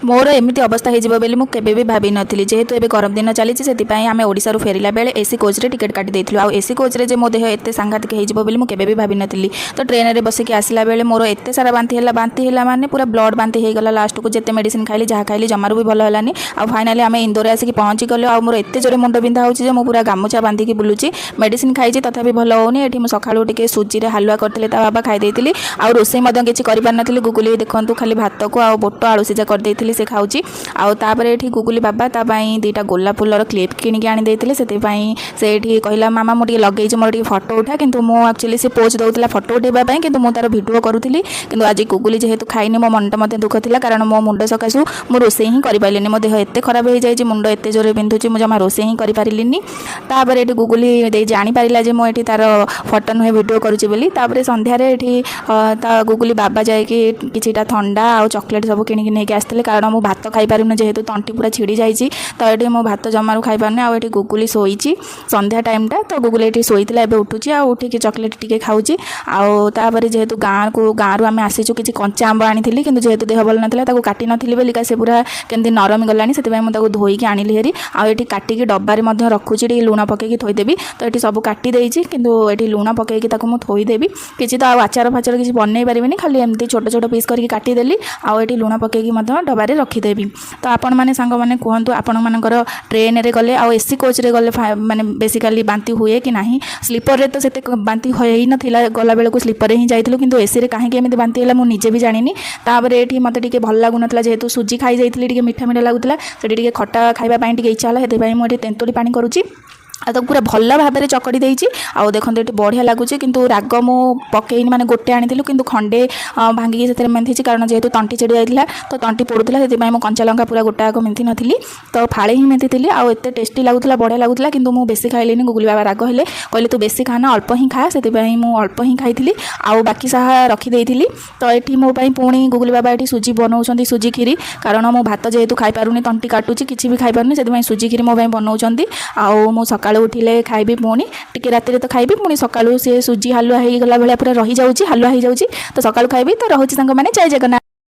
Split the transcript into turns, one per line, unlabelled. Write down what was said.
मोर एमती अवस्था होबे भाभी नी जेहेतु एबे गरम दिन चली आम ओडिशा फेरला बेले एसी कोच रे टिकेट काटी देथिलु आ एसी कोच रे जे मो देह एते सांघातिक होइजिबो बोली मु केबे भी भाभी नथिली। तो ट्रेन रे बसिक आसला बेले मोर एते सारा बांती हैला माने पूरा ब्लड बांती हो गला। लास्ट को जेते मेडिसिन खाइली जहाँ खाइली जमारू भी भल हलानी। आ फाइनाली आम इंदोर आसिक पहुँची गलु। आ मोर एते जोरे मुंड बिंधा होची जे मु पूरा गामुछा बांधिकी बुलुची। मेडिसिन खाइची तथापि भल होनी। एठी मु सखाळु टिके सुजी रे हलवा करथिले ता बाबा खाइ देइतिली। आ रोसई मदन किछि करि पार नथिली। गुगुली देखंतु खाली भात को आ बोट आलू सिजा कर देइतिली से खाउची। आउ तापर एठी गुगुली बाबा ता पई दीटा गोलाप फुलर क्लिप किनिक आनी देइतिले। सेति पई से एठी कहिला मामा मु टिके लगेइछ मोर टिके फोटो उठा किंतु मो एक्चुअली से पोज दउतला फोटो उठेबा पई किंतु मु तार वीडियो करूथिली। किंतु आज गुगुली जेहेतु खाइनी मो मनटा मते दुख थिला कारण मो मुंड सकासु मो रोसे ही करि पाइलेनी। मो देह एते खराब हो जाई जे मुंड एते जोरे बिंधुची मु जमा रोसे ही करि पारिलिनी। तापर एठी गुगुली दे जानि पारिला जे मो एठी तार फोटो नुहे वीडियो करूची बोली। तापर संध्या रे एठी ता गुगुली बाबा जाय कि किछिटा ठंडा आ चॉकलेट सब किनिक नेके आस्थिले कारण मु भात खाइ पारुनी जेहेतु तंटी पूरा छिड़ी जाइछि। तो एठी मो भात जमारू खाइ पारने। आ एठी गुगुली सोइछि संध्या टाइम टा। तो गुगुली एठी सोइतिला एबे उठुछि आ उठिक चॉकलेट टिके खाउछि। आ तापर जेहेतु गाँरु आमे आसीछु किछि कंचा आंब आनिथिली किंतु जेहेतु देह भल नथिला ताको काटी नथिली बोली का से पूरा केमति नरम गलानी। सेति पई मु ताको धोइकी आनिली हेरी। आ एठी काटिकी डब्बा रे मध्ये रखुछि टिके लूण पकेकी थोइ देबी। तो एठी सब काटी देइछि किंतु एठी लूण पकेकी ताको मु थोइ देबी। किछि तो आचार फाचार किछि बनै परिबेनी खाली एमति छोट छोट पीस करके काटी देली। आ एठी लूण पकेकी मध्ये डब्बा रे रखि देबी। तो आपण माने सांग माने कहंतु आपण मानकर ट्रेन रे गले आ एसी कोच रे गले माने बेसिकली बांती हुए कि नाही। स्लीपर रे तो सेते बांती होई नथिला गला बेले को स्लीपर रे ही जाइथिलु किंतु एसी रे काहे के एमति बांती होला मु निजे भी जानिनी। तापर एठी मते टिके भल लागु नथला जेहेतु सुजी खाइ जाइथिली टिके मीठा मीठा लागुतला। सेठी टिके खट्टा खाइबा पई टिके इच्छा होला। हेते पई मु एठी तेंतुली पानी करूची। आ तो पूरा भल भाव में चकड़ी देइछि। आ देखो ये बढ़िया लगुच किंतु राग मु पकईनी माने गोटे आनी किंतु खंडे भांगिकी से मेंथी कारण जेहेतु तंटी चिड़ी जाइथिला तो तंटी पड़ूला से कंचा लंका पूरा गोटाक मेंथी नथिली। तो फाड़े ही मेंथी आ एते टेस्टी लगुला बढ़िया लगुला किंतु मु बेसी खाइलिनी। गुगुली बाबा राग हेले कहले तू बेसी खाना अल्प ही खा। से मु अल्प ही खाई आउ बाकी साहा रखीदेली। तो ये मो पुणी गुगुली बाबा ये सुजी बनाऊँ सुजी खीरी कारण मो भात जेहेतु खाई पारुनी तंटी काटुची किसी भी खाई पारुनी से सुजी खीरी मो बनाऊँ। आउ मु सका उठिले खाइबी पुणी टिके राति तो खाइबी पुणी सकाळू से सुजी हलुआ हो गला भाया पूरा रही जाऊँगी हलुआ हो जाऊँगी। तो सकाळू खाइबी। तो रहुची सांग माने जय जगन्नाथ।